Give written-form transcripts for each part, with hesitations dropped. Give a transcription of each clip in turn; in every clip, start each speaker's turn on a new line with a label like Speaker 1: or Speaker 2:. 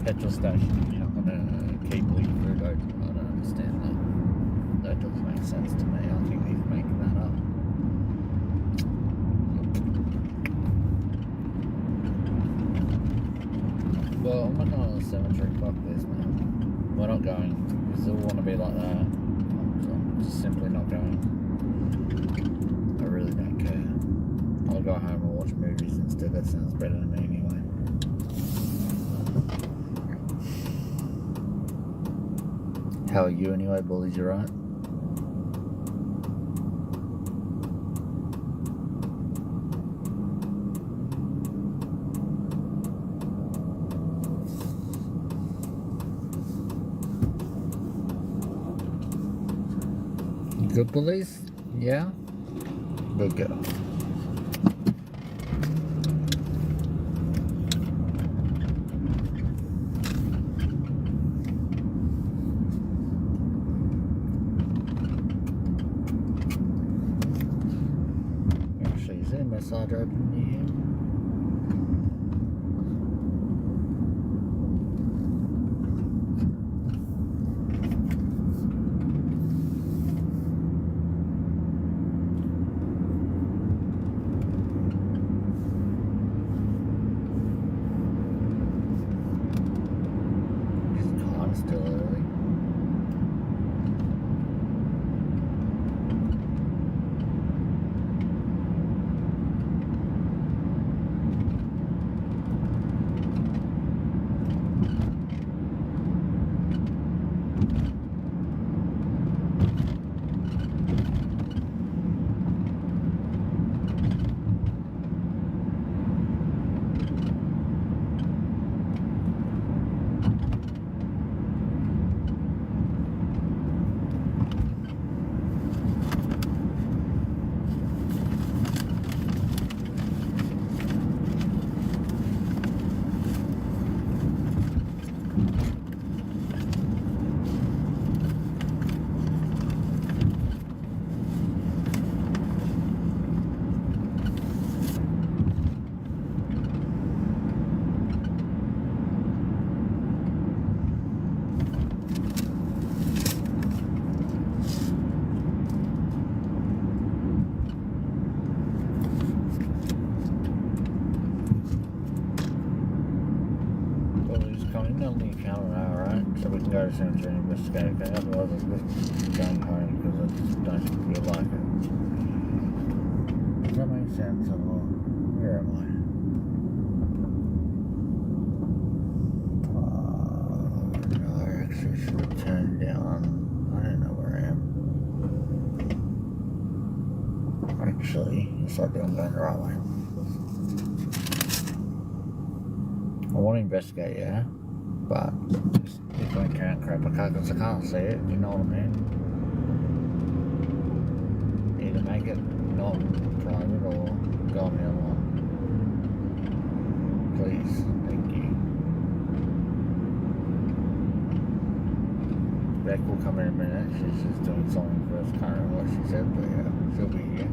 Speaker 1: petrol station, you're not going to keep all your food open. I don't understand that. That doesn't make sense to me. I think he's making that up. Well, I'm not going to the cemetery. Fuck this, man. We're not going. We still want to be like that. I'm just simply not going. I really don't care. I'll go home and watch movies instead. That sounds better to me anyway. How are you anyway, bullies? You right? Good bullies? Yeah? Good girl. Actually, is there a massage open near here? Still early. Only account an hour, right? So we can go to the cemetery and investigate. Okay, otherwise it's just going home because I just don't feel like it. Does that make sense? Or where am I? No, I actually should have turned down. I don't know where I am. Actually, yes I do. I'm going the right way. I want to investigate, yeah. But if I can't crap a car because I can't see it, you know what I mean? Either make it not private or go on the other one. Please, thank you. Beck will come in a minute, she's just doing something first, can't remember what she said, but yeah, she'll be here.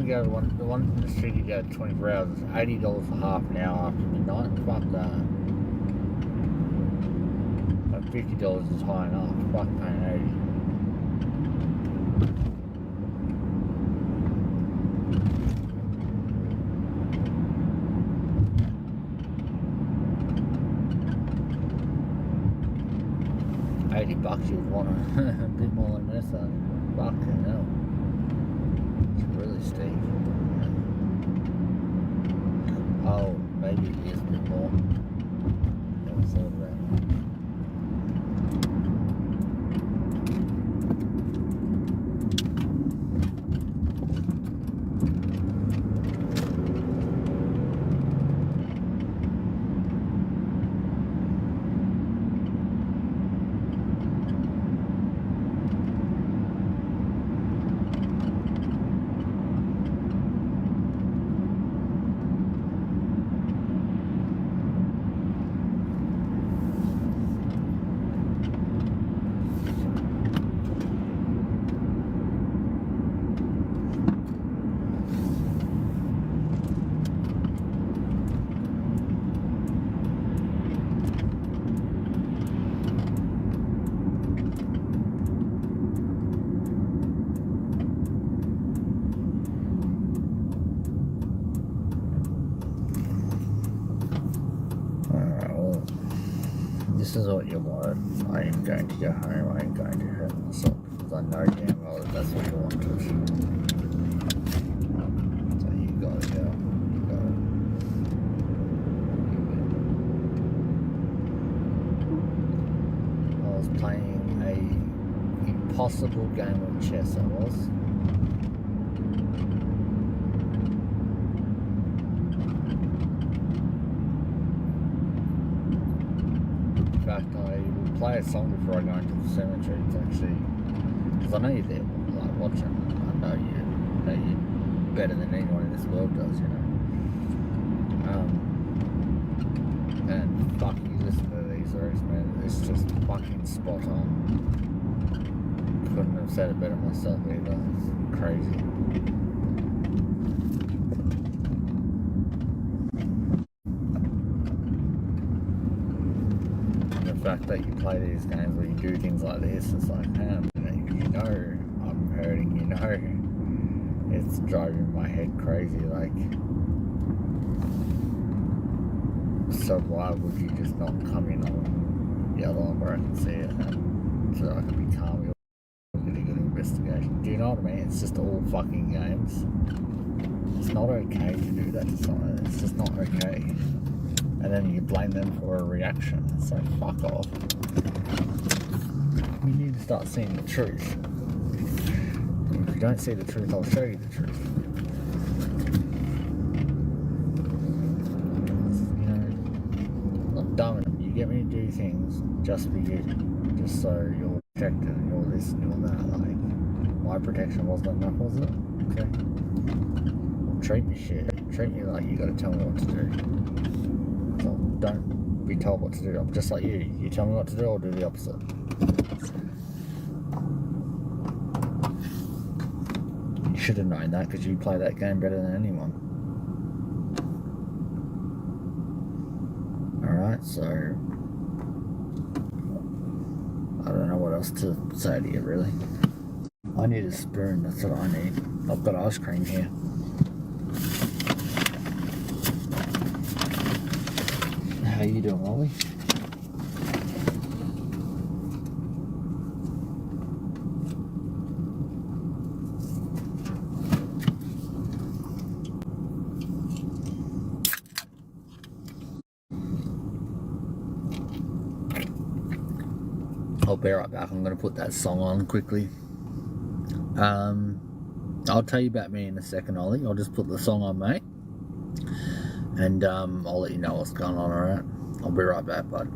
Speaker 1: Go the one in the city go 24 hours is $80 for half an hour after midnight. Fuck that. Like $50 is high enough. Fuck paying 80. $80 you'd want a bit more than this though. Fucking hell. It's really steep. Oh, maybe it is a bit more. Never thought about is what you want, I am going to go home. I am going to hurt myself because I know damn well that that's what you wanted. So you gotta go. You gotta. I was playing a impossible game of chess. I was. In fact, I will play a song before I go into the cemetery. It's actually, because I know you're there, like watching. I know you better than anyone in this world does, you know. And fuck, you listen to these lyrics, man. It's just fucking spot on. Couldn't have said it better myself either. It's crazy. The fact that you play these games where you do things like this, it's like, man, you know I'm hurting, you know it's driving my head crazy, like, so why would you just not come in on the other one where I can see it, and so I can be calm, you're getting a good investigation. Do you know what I mean? It's just all fucking games. It's not okay to do that to someone. It's just not okay. And then you blame them for a reaction. It's like, fuck off. You need to start seeing the truth. If you don't see the truth, I'll show you the truth. You know, I'm done with them. You get me to do things just for you. Just so you're protected and you're this and you're that. Like, my protection wasn't enough, was it? Okay. Well, treat me shit. Treat me like you gotta tell me what to do. So don't be told what to do. I'm just like you. You tell me what to do, I'll do the opposite. You should have known that because you play that game better than anyone. Alright, so I don't know what else to say to you, really. I need a spoon, that's what I need. I've got ice cream here. How you doing, Ollie? I'll be right back. I'm going to put that song on quickly. I'll tell you about me in a second, Ollie. I'll just put the song on, mate. And I'll let you know what's going on, alright? I'll be right back, bud.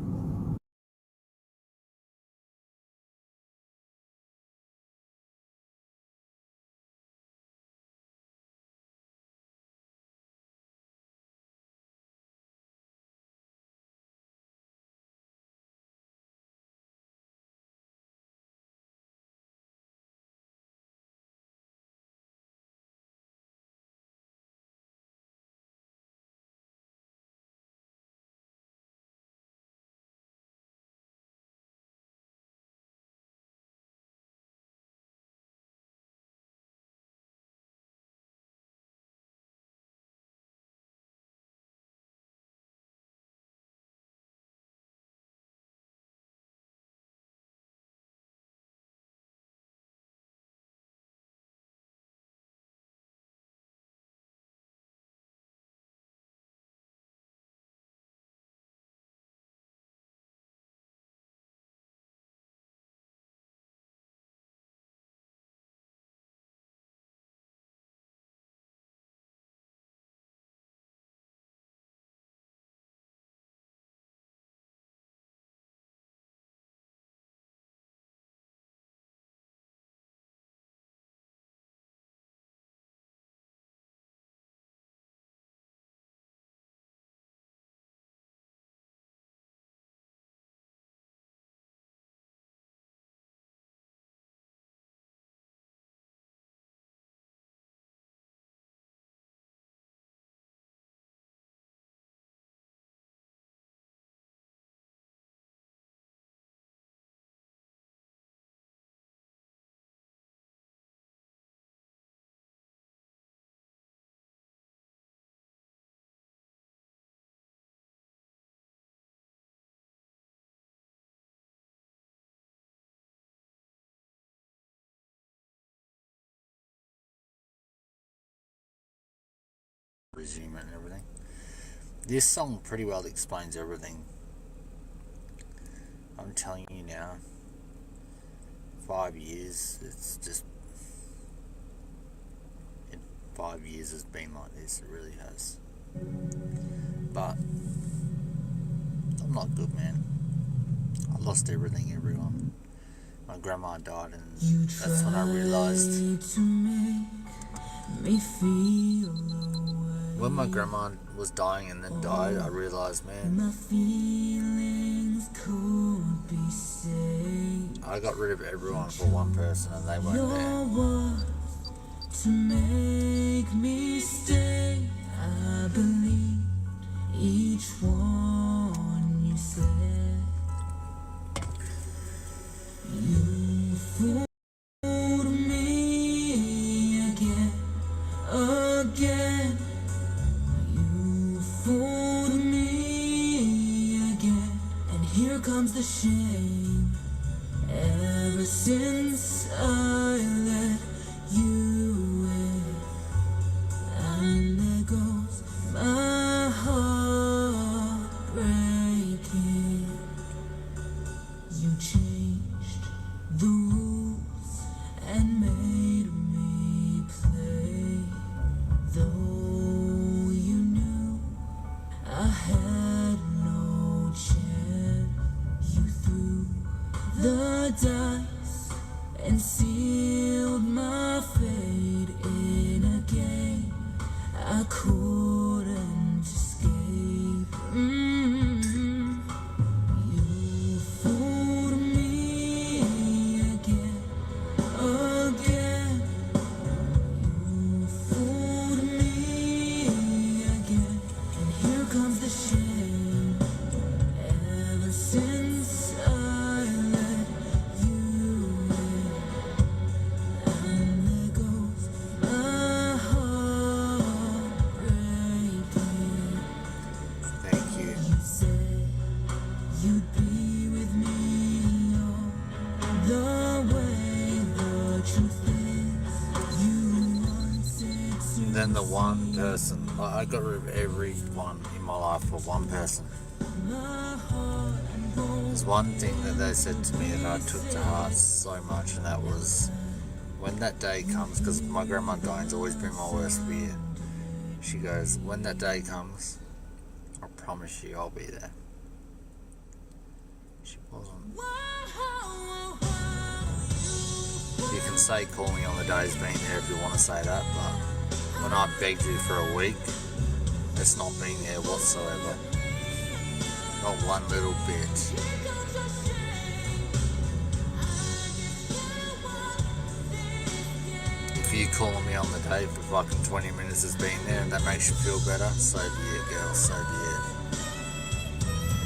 Speaker 1: resume it and everything. This song pretty well explains everything. I'm telling you now, 5 years, it's just, 5 years has been like this, it really has. But I'm not good, man. I lost everything, everyone. My grandma died, and that's when I realised. When my grandma was dying and then died, I realised, man, I got rid of everyone for one person and they weren't there. To make me stay, I believe each one you said. You fooled me again. You fooled me again. And here comes the shame. Ever since I let you in, and there goes my heart breaking. You changed the rules and made me play, though you knew I had no chance. You threw the dice and sealed my fate in a game I couldn't escape. You fooled me again. You fooled me again. And here comes the shame. Ever since I let you in, and there goes my heart breaking. Thank you. You said you'd be with me all the way. The truth is, you wanted to. Then the one person, I got rid of everyone in my life for one person. There's one thing that they said to me that I took to heart so much, and that was, when that day comes, because my grandma dying's always been my worst fear. She goes, when that day comes, I promise you I'll be there. She wasn't. You can say call me on the day as being there if you want to say that, but when I begged you for a week, it's not being there whatsoever. Not one little bit. If you calling me on the day for fucking 20 minutes as being there and that makes you feel better, so be it, girl, so be it.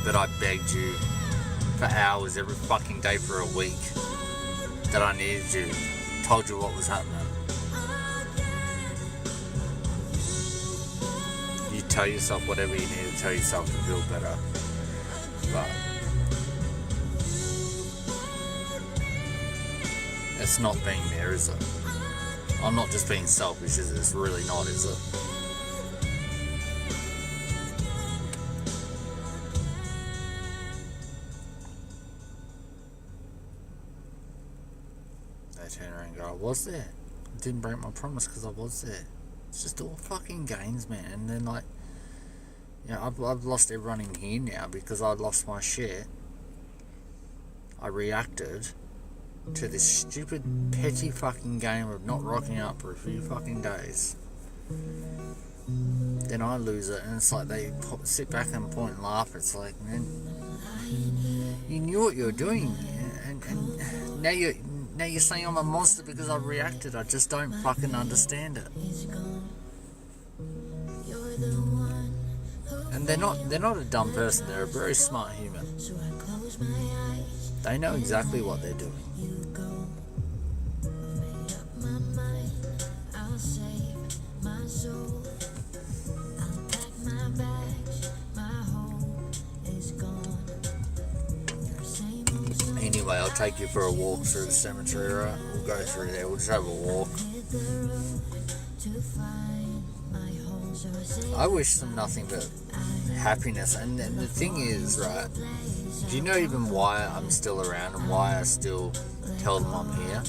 Speaker 1: But I begged you for hours every fucking day for a week that I needed you, told you what was happening. You tell yourself whatever you need to tell yourself to feel better. But it's not being there, is it? I'm not just being selfish, is it? It's really not, is it? They turn around and go, I was there. I didn't break my promise because I was there. It's just all fucking games, man. And then, like, you know, I've lost everyone in here now because I lost my shit. I reacted to this stupid, petty fucking game of not rocking up for a few fucking days. Then I lose it, and it's like they sit back and point and laugh. It's like, man, you knew what you were doing, and now you're saying I'm a monster because I reacted. I just don't fucking understand it. And they're not a dumb person. They're a very smart human. They know exactly what they're doing. Anyway, I'll take you for a walk through the cemetery, right? We'll go through there. We'll just have a walk. I wish them nothing but happiness. And the thing is, right, do you know even why I'm still around and why I still tell them I'm here?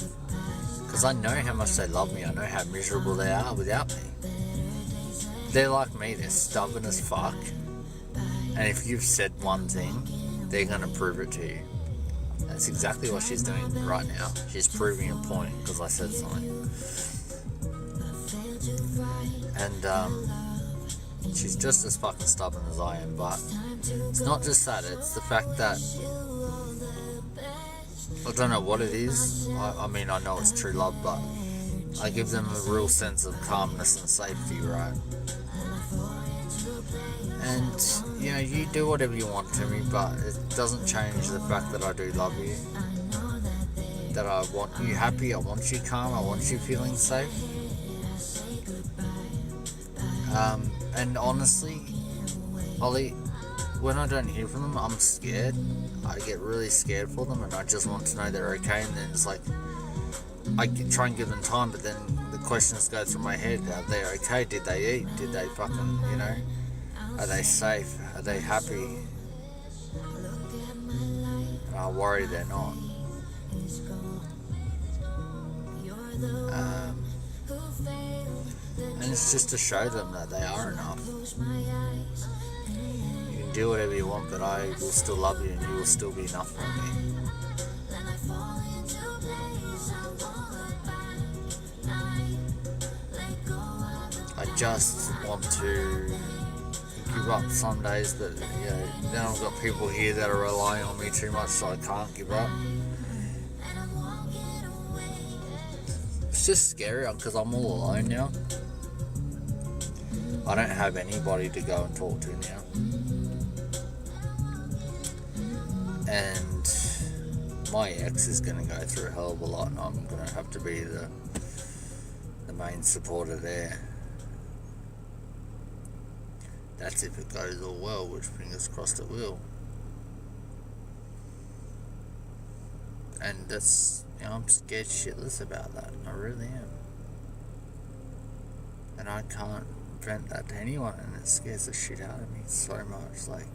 Speaker 1: Because I know how much they love me. I know how miserable they are without me. They're like me. They're stubborn as fuck. And if you've said one thing, they're going to prove it to you. That's exactly what she's doing right now. She's proving a point because I said something. And she's just as fucking stubborn as I am. But it's not just that. It's the fact that I don't know what it is. I mean, I know it's true love, but I give them a real sense of calmness and safety, right? And, you know, you do whatever you want to me, but it doesn't change the fact that I do love you. That I want you happy, I want you calm, I want you feeling safe. And honestly, Ollie, when I don't hear from them, I'm scared. I get really scared for them, and I just want to know they're okay. And then it's like, I try and give them time, but then the questions go through my head. Are they okay? Did they eat? Did they fucking, you know? Are they safe? Are they happy? And I worry they're not. And it's just to show them that they are enough. You can do whatever you want, but I will still love you and you will still be enough for me. I just want to give up some days, but you know, then I've got people here that are relying on me too much, so I can't give up. It's just scary because I'm all alone now. I don't have anybody to go and talk to now. And my ex is going to go through a hell of a lot, and I'm going to have to be the main supporter there. That's if it goes all well, which fingers crossed it will. And that's, you know, I'm scared shitless about that. I really am. And I can't vent that to anyone, and it scares the shit out of me so much, like,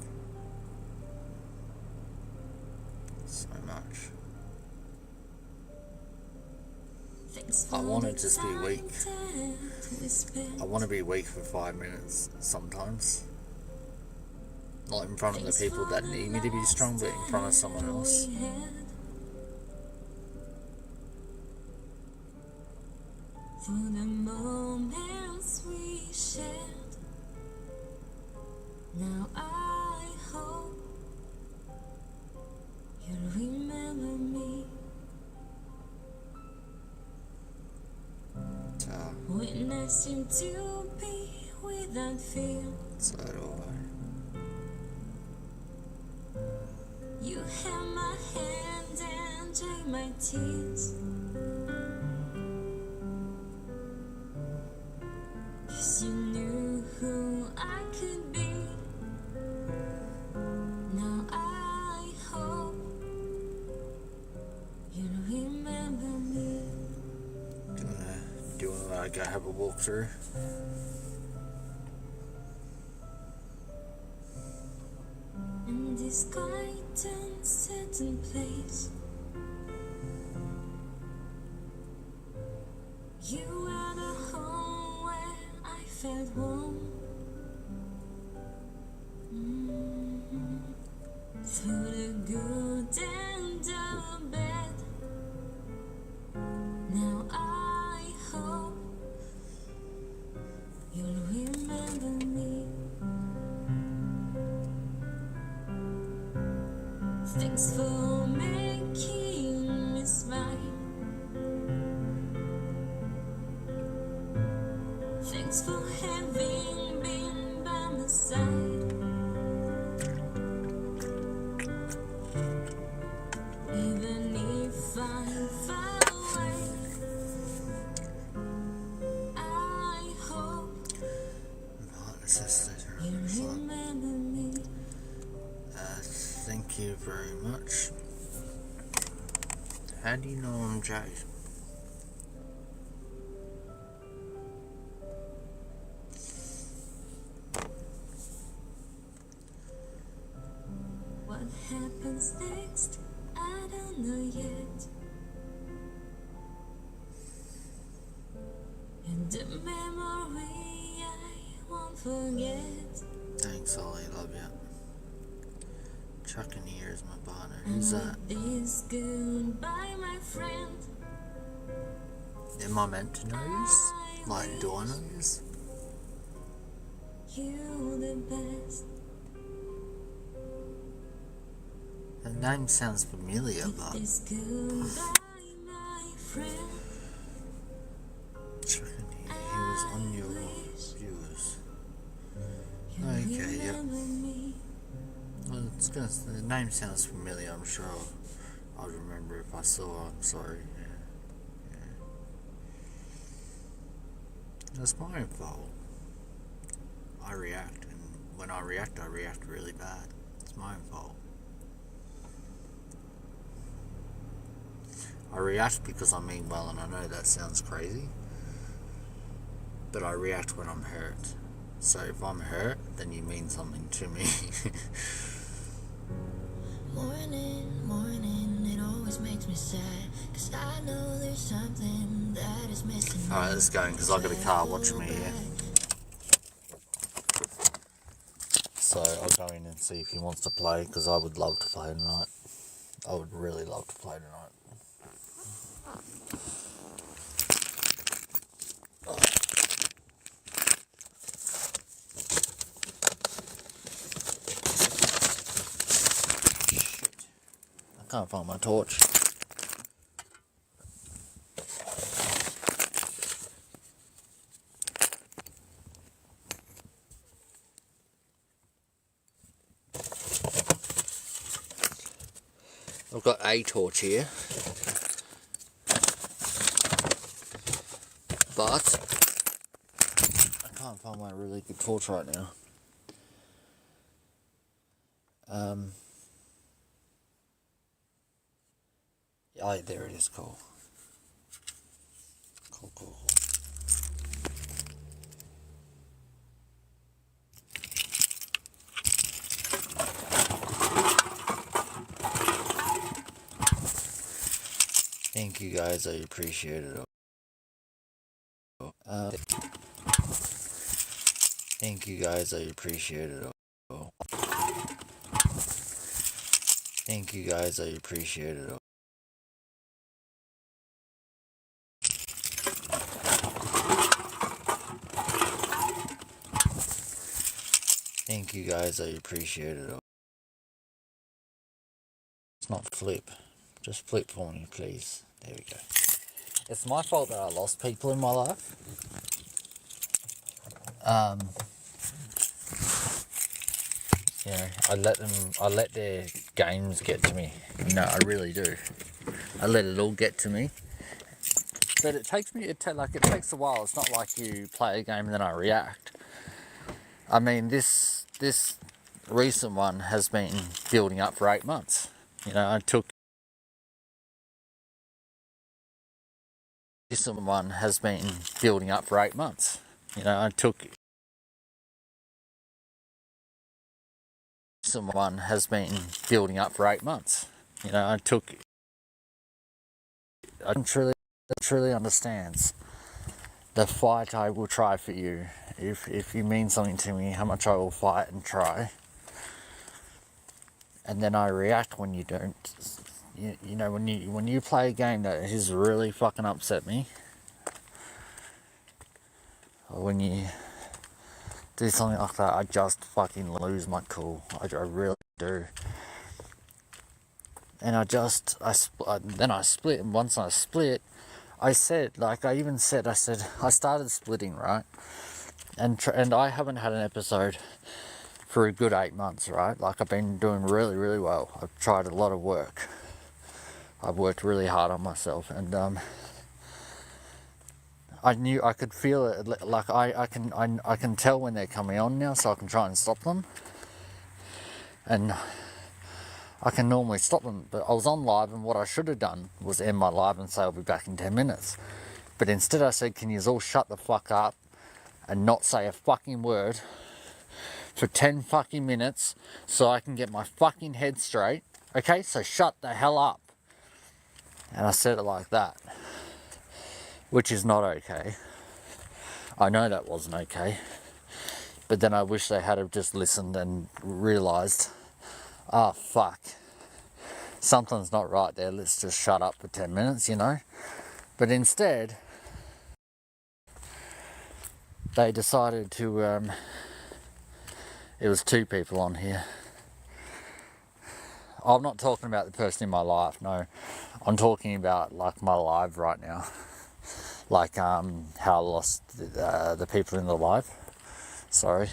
Speaker 1: so much. I want to just be weak. I want to be weak for 5 minutes sometimes. Not in front of the people that need me to be strong, but in front of someone else. For the moments we shared, now I hope you'll remember me. When I seem to be without fear, so do I. You held my hand and dried my tears. 'Cause you knew who I could be. Now I hope you'll remember me. Do you want to go have a walk through? In this quiet and certain place, you are the home where I felt warm. Through the good and the bad, now I hope you'll remember me. Thanks for making me smile. Thanks for having been by my side. Even if I'm far away, I hope you remember me. Thank you very much. How do you know I'm Jade?
Speaker 2: What's next? I don't know yet. And the memory I won't forget.
Speaker 1: Thanks, Ollie. Love you. Chuck in here is my partner. Who's that?
Speaker 2: This goodbye, my friend.
Speaker 1: Am I meant to notice? Like, do I notice?
Speaker 2: You the best.
Speaker 1: The name sounds familiar, but
Speaker 2: This goodbye, my friend.
Speaker 1: Chuck in here. He was on your viewers. Okay, yep. Well, the name sounds familiar. I'm sure I'll remember if I saw it. I'm sorry. Yeah. That's my own fault. I react, and when I react really bad. It's my own fault. I react because I mean well, and I know that sounds crazy, but I react when I'm hurt. So if I'm hurt, then you mean something to me.
Speaker 2: Morning, it always makes me sad, 'cause I know there's something that is missing.
Speaker 1: Alright, let's go, because I've got a car watching me here. So I'll go in and see if he wants to play, because I would love to play tonight. I would really love to play tonight. I can't find my torch. I've got a torch here, but I can't find my really good torch right now. Oh, there it is. Cool. Cool. Thank you guys, I appreciate it. Thank you guys, I appreciate it. Thank you guys, I appreciate it. Thank you guys, I appreciate it. It's not flip. Just flip for me, please. There we go. It's my fault that I lost people in my life. You know, I let their games get to me. You know, I really do. I let it all get to me. But it takes a while. It's not like you play a game and then I react. I mean, this recent one has been building up for 8 months. You know, this one has been building up for 8 months. You know, someone has been building up for 8 months. You know, I truly understands the fight I will try for you. If you mean something to me, how much I will fight and try. And then I react when you don't. You know, when you play a game that has really fucking upset me, or when you do something like that, I just fucking lose my cool. I really do. And then I split, and once I split, I said, I started splitting, right? And I haven't had an episode for a good 8 months, right? Like, I've been doing really, really well. I've tried a lot of work. I've worked really hard on myself, and I knew I could feel it. Like I can tell when they're coming on now, so I can try and stop them. And I can normally stop them, but I was on live, and what I should have done was end my live and say I'll be back in 10 minutes. But instead I said, can you all shut the fuck up and not say a fucking word for 10 fucking minutes so I can get my fucking head straight Okay, so shut the hell up. And I said it like that, which is not okay. I know that wasn't okay, but then I wish they had have just listened and realised, oh fuck, something's not right there, let's just shut up for 10 minutes, you know. But instead, they decided to, it was 2 people on here. I'm not talking about the person in my life, no. I'm talking about like my live right now. Like how I lost the people in the live. Sorry.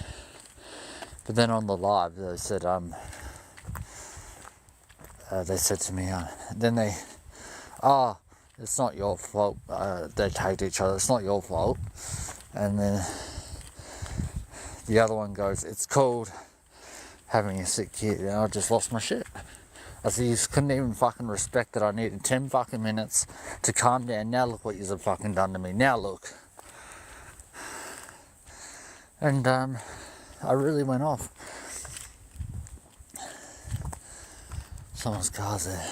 Speaker 1: But then on the live they said to me, it's not your fault. They tagged each other, it's not your fault. And then the other one goes, it's called having a sick kid. And I just lost my shit. I said, you couldn't even fucking respect that I needed 10 fucking minutes to calm down. Now look what you've fucking done to me. Now look. And I really went off. Someone's car's there.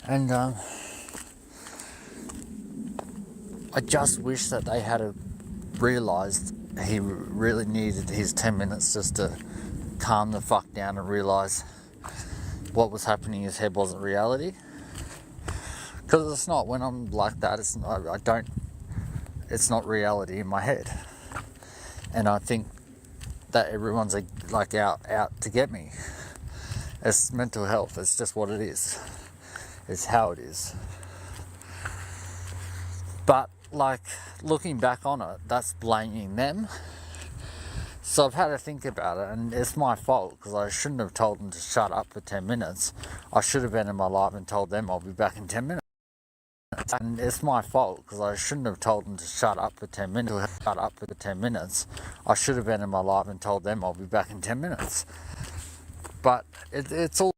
Speaker 1: And I just wish that they had realised he really needed his 10 minutes just to calm the fuck down and realise what was happening in his head wasn't reality. Because it's not. When I'm like that, it's not reality in my head. And I think that everyone's like out to get me. It's mental health, it's just what it is. It's how it is. But like looking back on it, that's blaming them. So I've had to think about it, and it's my fault because I shouldn't have told them to shut up for 10 minutes. I should have been in my live and told them I'll be back in 10 minutes. And it's my fault because I shouldn't have told them to shut up for 10 minutes. Shut up for 10 minutes. I should have been in my live and told them I'll be back in 10 minutes. But it's all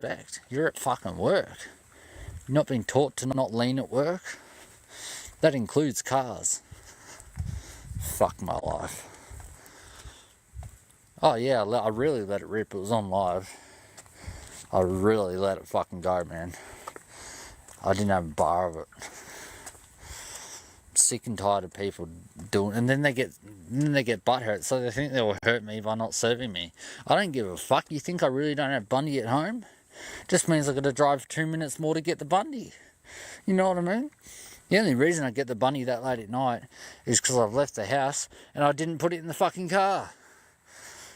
Speaker 1: respect. You're at fucking work. You're not being taught to not lean at work. That includes cars. Fuck my life. Oh yeah, I really let it rip. It was on live. I really let it fucking go, man. I didn't have a bar of it. I'm sick and tired of people doing, and then they get butthurt, so they think they will hurt me by not serving me. I don't give a fuck. You think I really don't have Bundy at home? Just means I've got to drive 2 minutes more to get the Bundy. You know what I mean? The only reason I get the Bundy that late at night is because I've left the house and I didn't put it in the fucking car.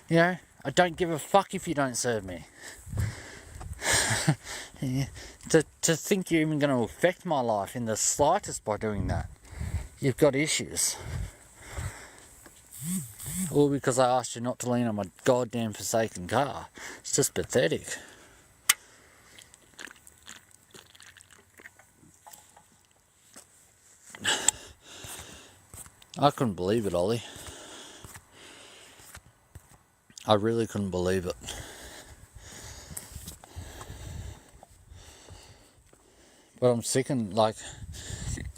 Speaker 1: You know, I don't give a fuck if you don't serve me. Yeah. To think you're even going to affect my life in the slightest by doing that, you've got issues. All because I asked you not to lean on my goddamn forsaken car. It's just pathetic. I couldn't believe it, Ollie. I really couldn't believe it. But I'm sick and, like,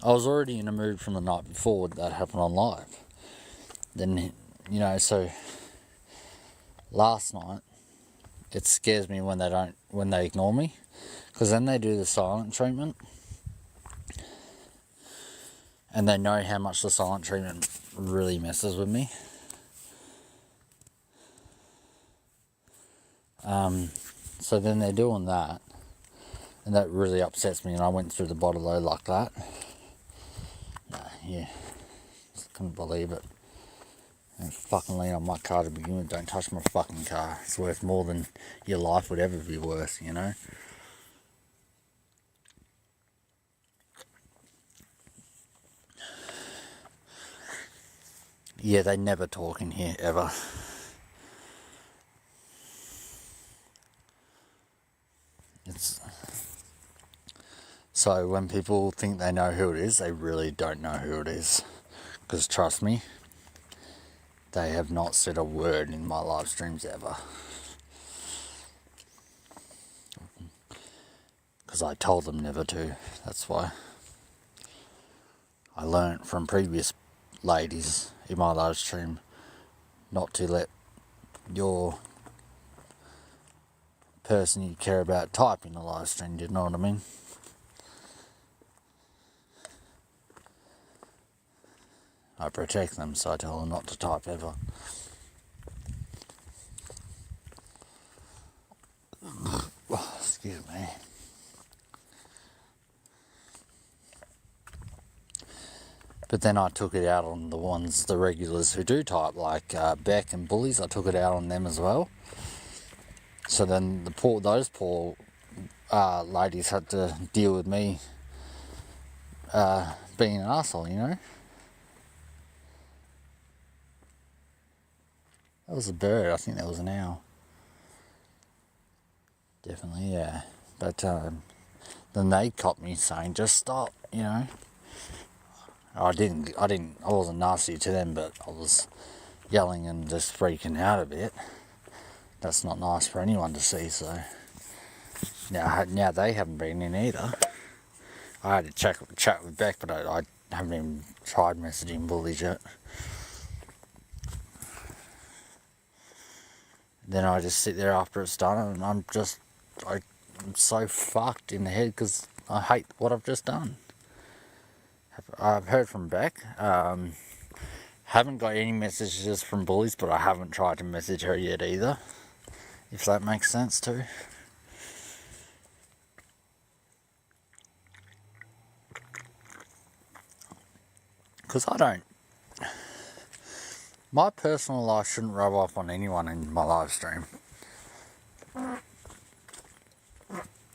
Speaker 1: I was already in a mood from the night before that happened on live. Then, you know, so last night, it scares me when they ignore me. Because then they do the silent treatment. And they know how much the silent treatment really messes with me. So then they're doing that. And that really upsets me, and I went through the bottle load like that. Yeah. Just couldn't believe it. And fucking lean on my car to begin with. Don't touch my fucking car. It's worth more than your life would ever be worth, you know? Yeah, they never talk in here, ever. So when people think they know who it is, they really don't know who it is. Because trust me, they have not said a word in my live streams ever. Because I told them never to, that's why. I learnt from previous ladies in my live stream not to let your person you care about type in a live stream, do you know what I mean? I protect them, so I tell them not to type ever. Oh, excuse me. But then I took it out on the regulars who do type, like Beck and Bullies. I took it out on them as well. So then those poor ladies had to deal with me being an arsehole, you know? That was a bird. I think that was an owl. Definitely, yeah. But then they caught me saying, just stop, you know? I wasn't nasty to them, but I was yelling and just freaking out a bit. That's not nice for anyone to see, so. Now they haven't been in either. I had to chat with Beck, but I haven't even tried messaging Bullies yet. Then I just sit there after it's done, and I'm so fucked in the head because I hate what I've just done. I've heard from Beck. Haven't got any messages from Bullies, but I haven't tried to message her yet either. If that makes sense too. Because my personal life shouldn't rub off on anyone in my live stream.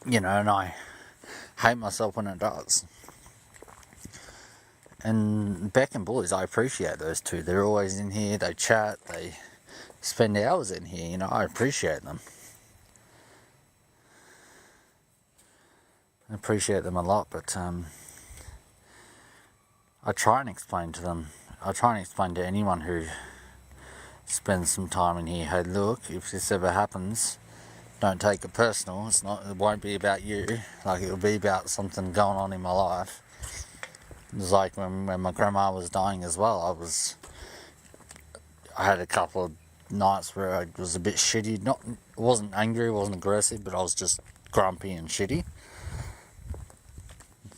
Speaker 1: You know, and I hate myself when it does. And Beck and Bullies, I appreciate those two. They're always in here, they chat, they spend hours in here, you know, I appreciate them. I appreciate them a lot, but I try and explain to them. I try and explain to anyone who spends some time in here, hey look, if this ever happens, don't take it personal. It won't be about you. Like, it'll be about something going on in my life. It was like when my grandma was dying as well. I had a couple of nights where I was a bit shitty. I wasn't angry, wasn't aggressive, but I was just grumpy and shitty.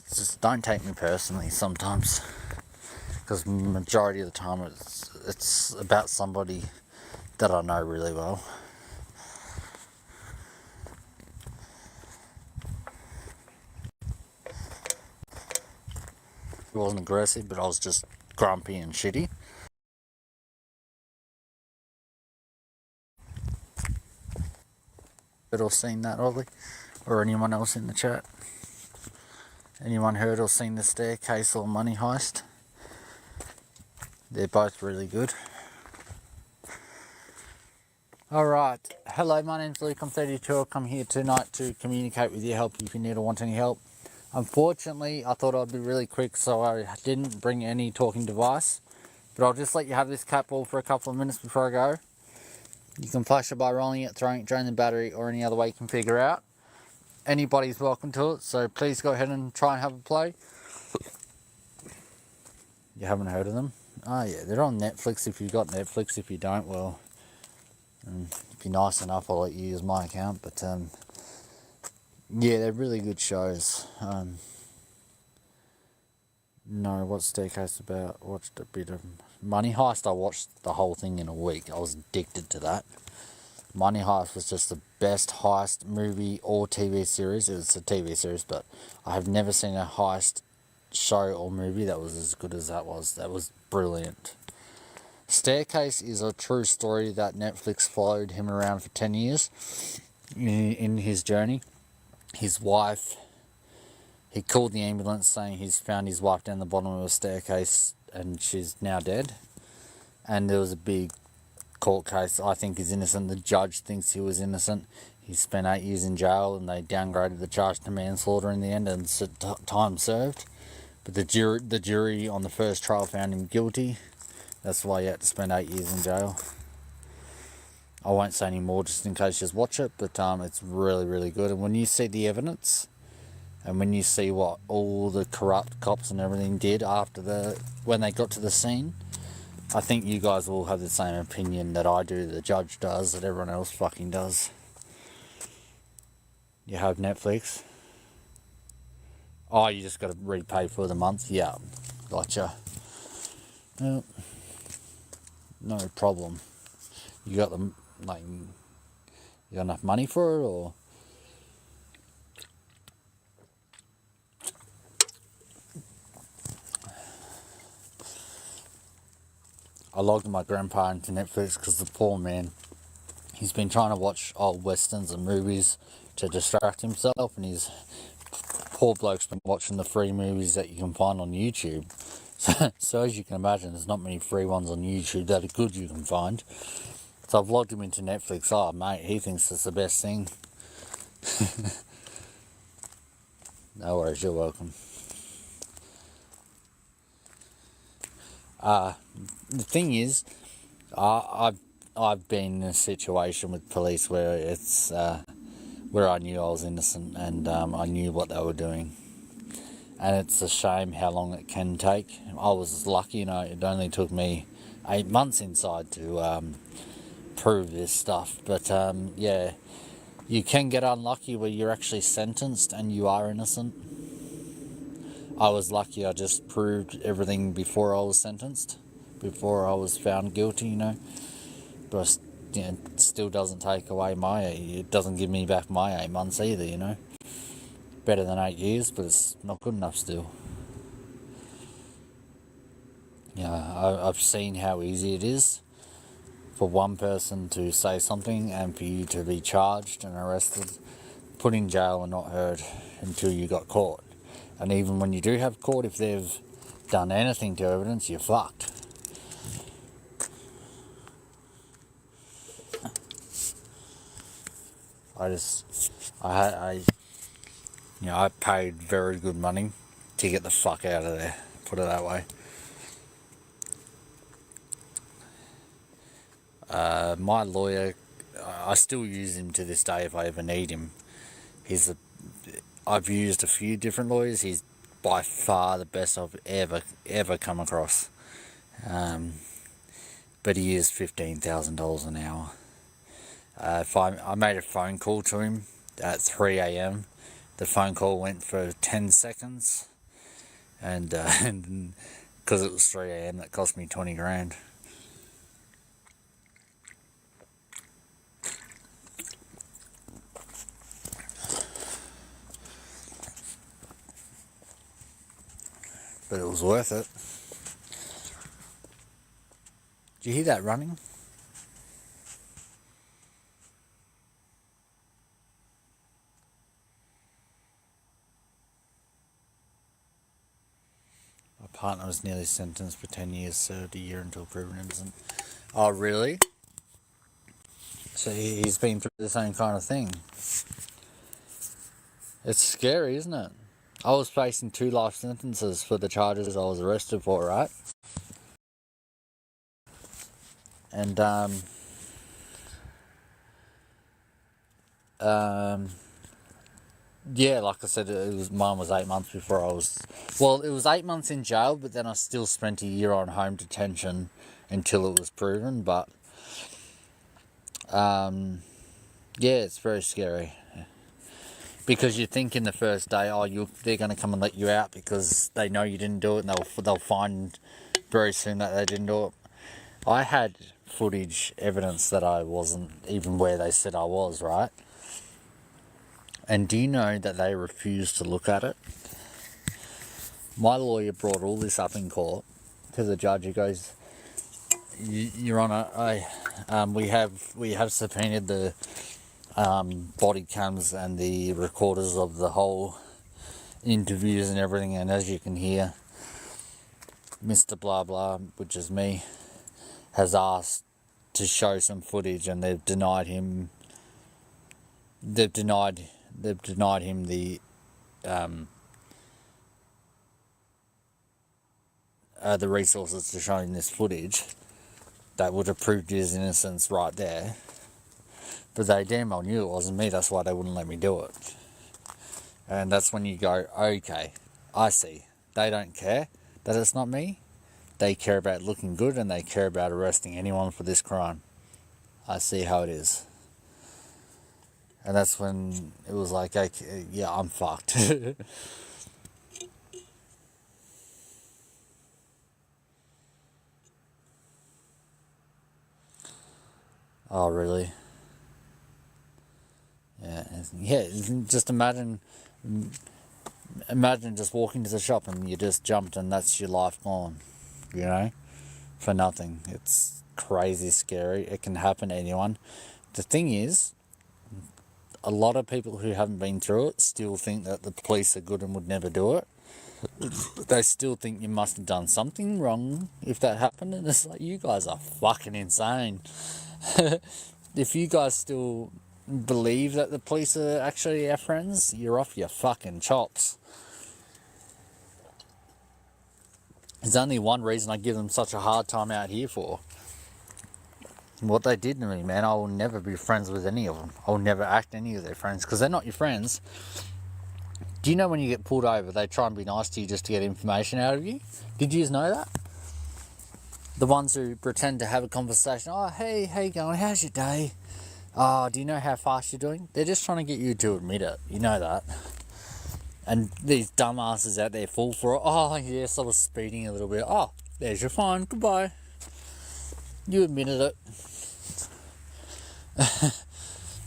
Speaker 1: Just don't take me personally sometimes, because majority of the time it's about somebody that I know really well. It wasn't aggressive, but I was just grumpy and shitty. Heard or seen that, Ollie? Or anyone else in the chat? Anyone heard or seen The Staircase or Money Heist? They're both really good. Alright, hello, my name's Luke, I'm 32, I've come here tonight to communicate with you, help you if you need or want any help. Unfortunately, I thought I'd be really quick, so I didn't bring any talking device. But I'll just let you have this cat ball for a couple of minutes before I go. You can flash it by rolling it, throwing it, draining the battery, or any other way you can figure out. Anybody's welcome to it, so please go ahead and try and have a play. You haven't heard of them? Oh yeah, they're on Netflix if you've got Netflix. If you don't, well, if you're nice enough, I'll let you use my account. But yeah, they're really good shows. No, what's Staircase about? Watched a bit of Money Heist. I watched the whole thing in a week. I was addicted to that. Money Heist was just the best heist movie or TV series. It was a TV series, but I have never seen a heist show or movie that was as good as that was. That was brilliant. Staircase is a true story that Netflix followed him around for 10 years in his journey. His wife, he called the ambulance saying he's found his wife down the bottom of a staircase and she's now dead. And there was a big court case. I think he's innocent. The judge thinks he was innocent. He spent 8 years in jail and they downgraded the charge to manslaughter in the end and time served. But the jury on the first trial found him guilty. That's why he had to spend 8 years in jail. I won't say any more just in case you just watch it, but it's really, really good. And when you see the evidence, and when you see what all the corrupt cops and everything did when they got to the scene, I think you guys will have the same opinion that I do, the judge does, that everyone else fucking does. You have Netflix? Oh, you just got to repay for the month? Yeah, gotcha. Yep. No problem. You got them, like, you got enough money for it, or? I logged my grandpa into Netflix because the poor man, he's been trying to watch old westerns and movies to distract himself, and his poor bloke's been watching the free movies that you can find on YouTube. So as you can imagine, there's not many free ones on YouTube that are good you can find. So I've logged him into Netflix. Oh mate, he thinks it's the best thing. No worries, you're welcome. The thing is, I've been in a situation with police where it's where I knew I was innocent and I knew what they were doing, and it's a shame how long it can take. I was lucky, it only took me 8 months inside to prove this stuff, but yeah, you can get unlucky where you're actually sentenced and you are innocent. I was lucky, I just proved everything before I was sentenced, before I was found guilty, But it still doesn't take away it doesn't give me back my 8 months either, Better than 8 years, but it's not good enough still. I've seen how easy it is for one person to say something and for you to be charged and arrested, put in jail and not heard until you got caught. And even when you do have court, if they've done anything to evidence, you're fucked. I paid very good money to get the fuck out of there, put it that way. My lawyer I still use him to this day if I ever need him. I've used a few different lawyers. He's by far the best I've ever come across. But he is $15,000 an hour. I made a phone call to him at 3 a.m. The phone call went for 10 seconds, and because it was 3 a.m. that cost me 20 grand. But it was worth it. Did you hear that running? My partner was nearly sentenced for 10 years, served a year until proven innocent. Oh, really? So he's been through the same kind of thing. It's scary, isn't it? I was facing 2 life sentences for the charges I was arrested for, right? And, yeah, like I said, mine was 8 months before I was... Well, it was 8 months in jail, but then I still spent a year on home detention until it was proven, but... yeah, it's very scary. Because you think in the first day, they're going to come and let you out because they know you didn't do it, and they'll find very soon that they didn't do it. I had footage evidence that I wasn't even where they said I was, right? And do you know that they refused to look at it? My lawyer brought all this up in court to the judge. He goes, Your Honour, we have subpoenaed the body cams and the recorders of the whole interviews and everything, and as you can hear, Mr. Blah Blah, which is me, has asked to show some footage, and they've denied him the resources to show him this footage that would have proved his innocence right there. But they damn well knew it wasn't me, that's why they wouldn't let me do it. And that's when you go, okay, I see. They don't care that it's not me. They care about looking good, and they care about arresting anyone for this crime. I see how it is. And that's when it was like, okay, yeah, I'm fucked. Oh, really? Yeah, just imagine just walking to the shop and you just jumped and that's your life gone, you know, for nothing. It's crazy scary. It can happen to anyone. The thing is, a lot of people who haven't been through it still think that the police are good and would never do it. They still think you must have done something wrong if that happened, and it's like, you guys are fucking insane. If you guys still believe that the police are actually our friends, you're off your fucking chops. There's only one reason I give them such a hard time out here for. What they did to me, man. I will never be friends with any of them. I will never act any of their friends, because they're not your friends. Do you know when you get pulled over, they try and be nice to you just to get information out of you? Did you know that? The ones who pretend to have a conversation. Oh, hey, how you going? How's your day? Oh, do you know how fast you're doing? They're just trying to get you to admit it. You know that. And these dumbasses out there fall for it. Oh, yes, I was speeding a little bit. Oh, there's your fine. Goodbye. You admitted it.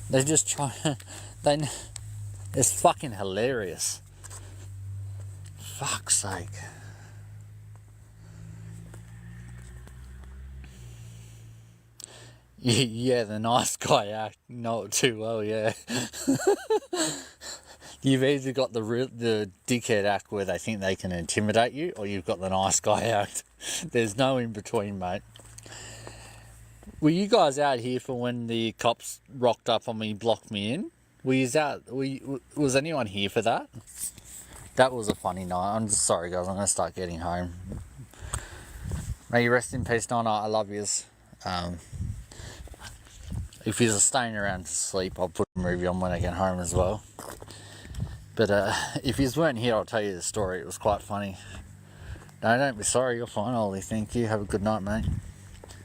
Speaker 1: They're just trying. It's fucking hilarious. Fuck's sake. Yeah, the nice guy act, know it too well, yeah. You've either got the dickhead act where they think they can intimidate you, or you've got the nice guy act. There's no in between, mate. Were you guys out here for when the cops rocked up on me, blocked me in? Was anyone here for that? That was a funny night. I'm just sorry, guys. I'm going to start getting home. May you rest in peace, Nana. I love yous. If he's staying around to sleep, I'll put a movie on when I get home as well. But if you weren't here, I'll tell you the story. It was quite funny. No, don't be sorry. You're fine, Ollie. Thank you. Have a good night, mate.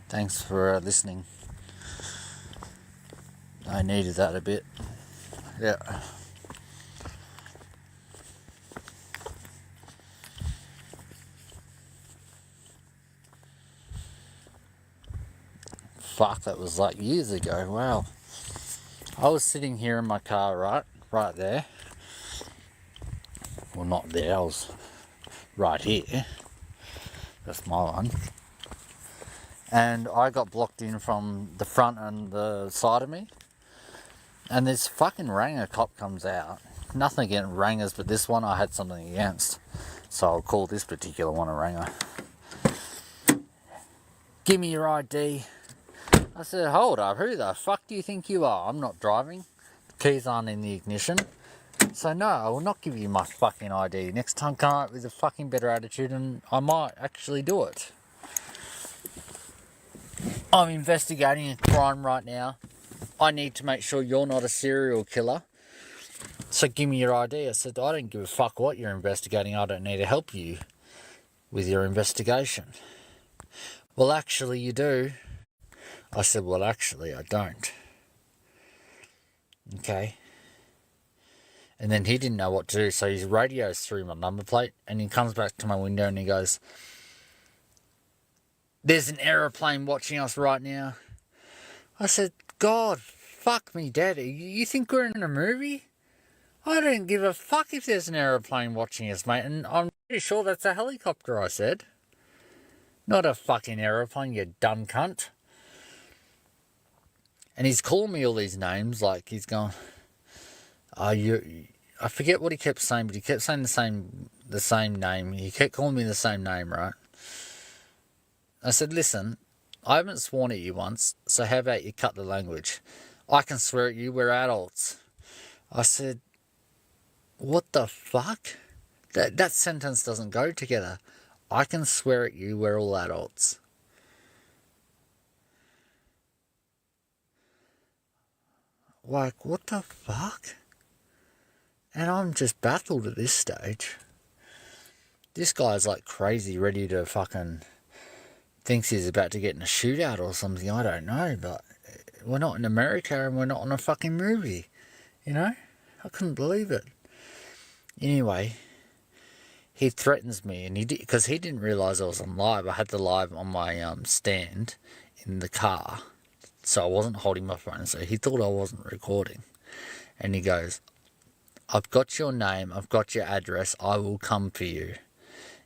Speaker 1: Thanks for listening. I needed that a bit. Yeah. Fuck, that was like years ago. Wow. I was sitting here in my car, right there. Well, not there. I was right here. That's my one. And I got blocked in from the front and the side of me. And this fucking Ranger cop comes out. Nothing against Rangers, but this one I had something against. So I'll call this particular one a Ranger. Give me your ID. I said, hold up, who the fuck do you think you are? I'm not driving. The keys aren't in the ignition. So no, I will not give you my fucking ID. Next time come up with a fucking better attitude and I might actually do it. I'm investigating a crime right now. I need to make sure you're not a serial killer. So give me your ID. I said, I don't give a fuck what you're investigating. I don't need to help you with your investigation. Well, actually you do. I said, well, actually I don't. Okay. And then he didn't know what to do, so he radios through my number plate and he comes back to my window and he goes, there's an aeroplane watching us right now. I said, God, fuck me, Daddy. You think we're in a movie? I don't give a fuck if there's an aeroplane watching us, mate. And I'm pretty sure that's a helicopter, I said. Not a fucking aeroplane, you dumb cunt. And he's calling me all these names, like he's going, I forget what he kept saying, but he kept saying the same name. He kept calling me the same name, right? I said, listen, I haven't sworn at you once, so how about you cut the language? I can swear at you, we're adults. I said, what the fuck? That sentence doesn't go together. I can swear at you, we're all adults. Like, what the fuck? And I'm just baffled at this stage. This guy's like crazy, ready to fucking... thinks he's about to get in a shootout or something, I don't know, but we're not in America and we're not in a fucking movie, you know? I couldn't believe it. Anyway, he threatens me, and because he didn't realise I was on live. I had the live on my stand in the car, so I wasn't holding my phone, so he thought I wasn't recording. And he goes, I've got your name, I've got your address, I will come for you.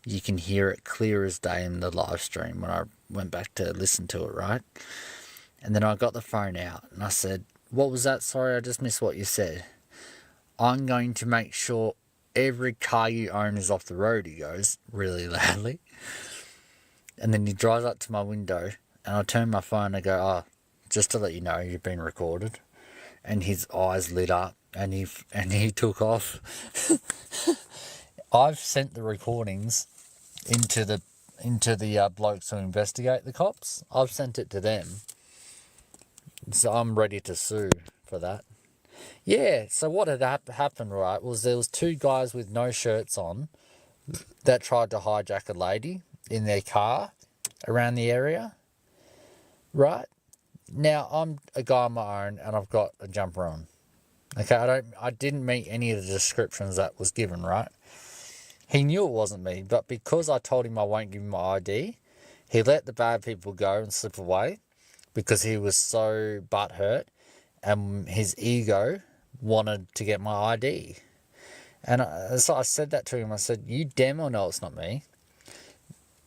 Speaker 1: You can hear it clear as day in the live stream when I went back to listen to it, right? And then I got the phone out and I said, what was that? Sorry, I just missed what you said. I'm going to make sure every car you own is off the road, he goes, really loudly. And then he drives up to my window and I turn my phone and I go, oh, just to let you know, you've been recorded. And his eyes lit up and he took off. I've sent the recordings into the blokes who investigate the cops. I've sent it to them. So I'm ready to sue for that. Yeah, so what had happened, right, was there was two guys with no shirts on that tried to hijack a lady in their car around the area, right? Now, I'm a guy on my own and I've got a jumper on. Okay, I didn't meet any of the descriptions that was given, right? He knew it wasn't me, but because I told him I won't give him my ID, he let the bad people go and slip away because he was so butthurt and his ego wanted to get my ID. And so I said that to him. I said, you damn well know it's not me.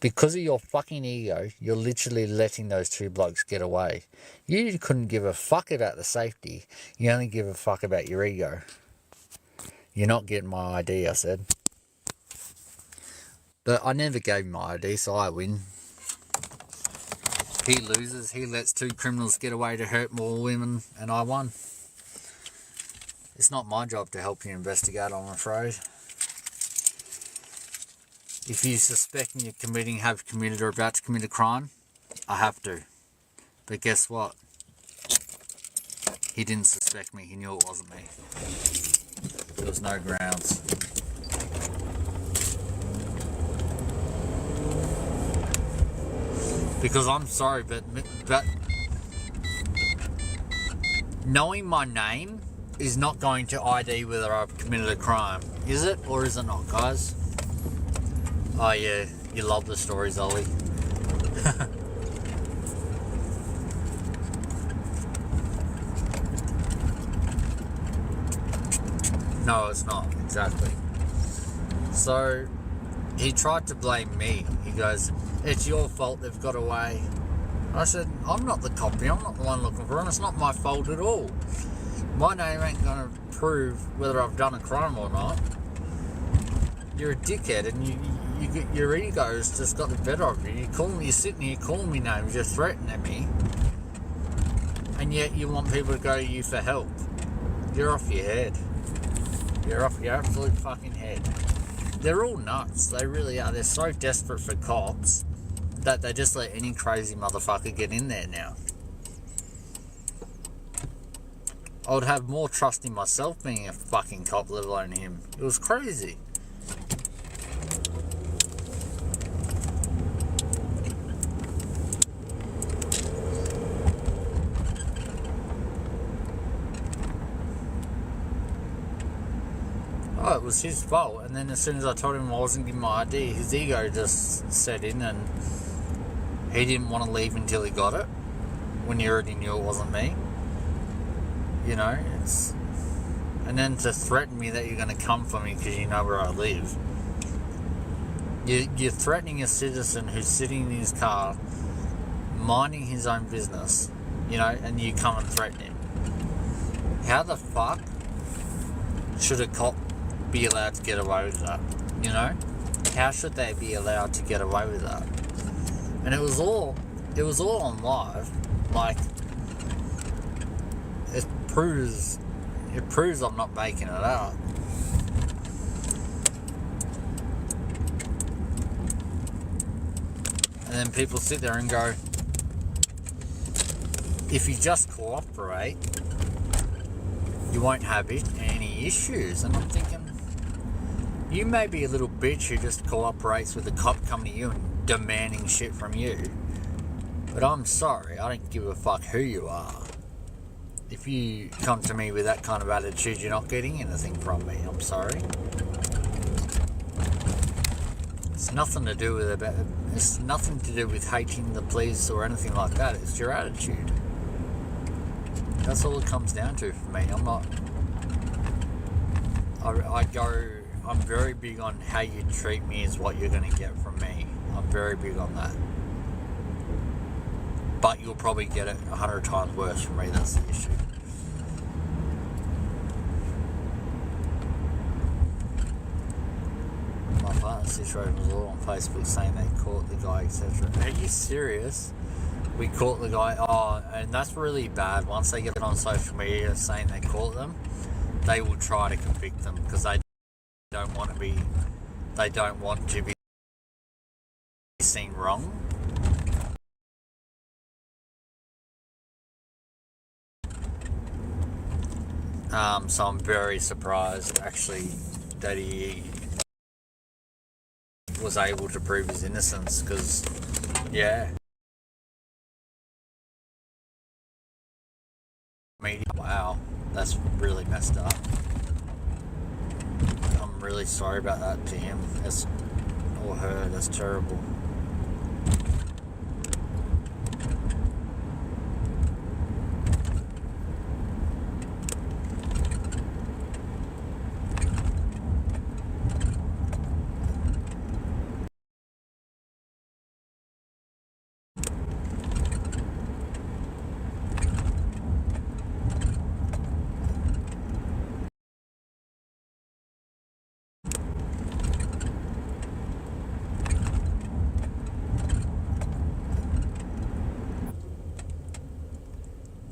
Speaker 1: Because of your fucking ego, you're literally letting those two blokes get away. You couldn't give a fuck about the safety. You only give a fuck about your ego. You're not getting my ID, I said. But I never gave him my ID, so I win. He loses. He lets two criminals get away to hurt more women, and I won. It's not my job to help you investigate, I'm afraid. If you suspect me of have committed or about to commit a crime, I have to. But guess what? He didn't suspect me. He knew it wasn't me. There was no grounds. Because I'm sorry, but knowing my name is not going to ID whether I've committed a crime. Is it or is it not, guys? Oh yeah, you love the stories, Ollie. No, it's not, exactly. So, he tried to blame me. He goes, it's your fault they've got away. I said, I'm not the copy, I'm not the one looking for him, it's not my fault at all. My name ain't gonna prove whether I've done a crime or not. You're a dickhead, and your ego's just got the better of you. You're sitting here calling me names, you're threatening me, and yet you want people to go to you for help. You're off your head. You're off your absolute fucking head. They're all nuts. They really are. They're so desperate for cops that they just let any crazy motherfucker get in there now. I would have more trust in myself being a fucking cop, let alone him. It was crazy. Oh, it was his fault. And then as soon as I told him I wasn't giving my ID, his ego just set in and he didn't want to leave until he got it, when he already knew it wasn't me. You know, it's... And then to threaten me that you're going to come for me because you know where I live. You're threatening a citizen who's sitting in his car, minding his own business, you know, and you come and threaten him. How the fuck should a cop be allowed to get away with that, you know? How should they be allowed to get away with that? And it was all on live. Like, it proves I'm not making it up. And then people sit there and go, if you just cooperate, you won't have any issues. And I'm thinking, you may be a little bitch who just cooperates with the cop coming to you and demanding shit from you. But I'm sorry, I don't give a fuck who you are. If you come to me with that kind of attitude, you're not getting anything from me. I'm sorry. It's nothing to do with hating the police or anything like that. It's your attitude. That's all it comes down to for me. I'm very big on how you treat me is what you're going to get from me. I'm very big on that. But you'll probably get it 100 times worse from me. That's the issue. My partner's situation was all on Facebook saying they caught the guy, etc. Are you serious? We caught the guy. Oh, and that's really bad. Once they get it on social media saying they caught them, they will try to convict them because they don't want to be seen wrong. So I'm very surprised actually that he was able to prove his innocence, because yeah, wow, that's really messed up. I'm really sorry about that to him, or her. That's terrible.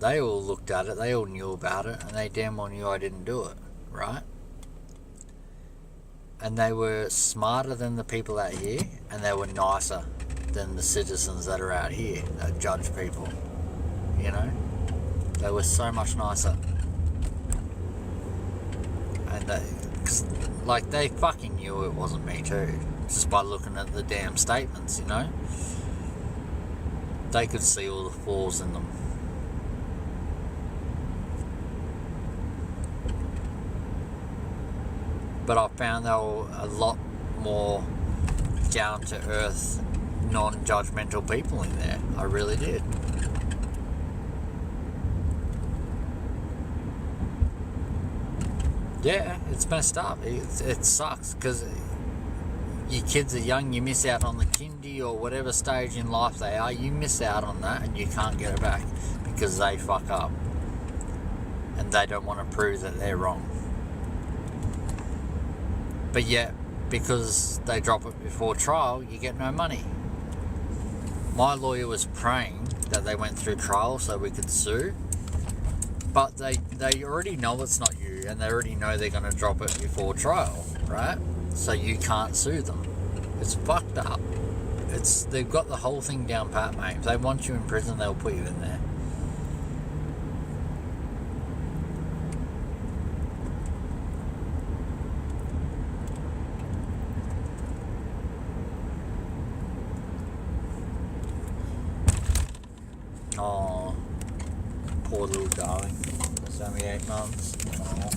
Speaker 1: They all looked at it, they all knew about it, and they damn well knew I didn't do it, right? And they were smarter than the people out here, and they were nicer than the citizens that are out here that judge people, you know? They were so much nicer. And they fucking knew it wasn't me too. Just by looking at the damn statements, you know? They could see all the flaws in them. But I found they were a lot more down-to-earth, non-judgmental people in there. I really did. Yeah, it's messed up. It sucks because your kids are young, you miss out on the kindy or whatever stage in life they are, you miss out on that and you can't get it back because they fuck up. And they don't want to prove that they're wrong. But yet, because they drop it before trial, you get no money. My lawyer was praying that they went through trial so we could sue. But they already know it's not you, and they already know they're going to drop it before trial, right? So you can't sue them. It's fucked up. They've got the whole thing down pat, mate. If they want you in prison, they'll put you in there. Oh, poor little darling. It's only 8 months. Oh,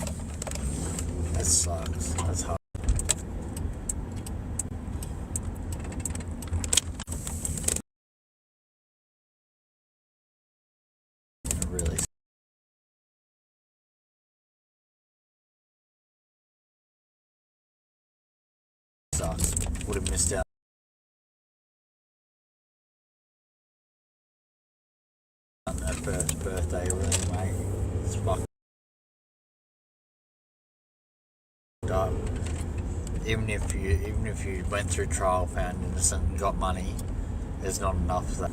Speaker 1: that sucks. That's hard. It really sucks. Would have missed out on her first birthday, really, mate. It's fucked up. Even if you went through trial, found innocent, and got money, there's not enough for that.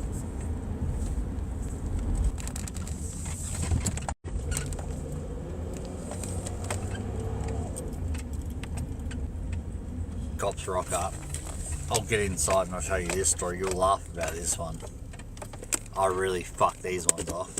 Speaker 1: Cops rock up. I'll get inside and I'll show you this story. You'll laugh about this one. I really fucked these ones off.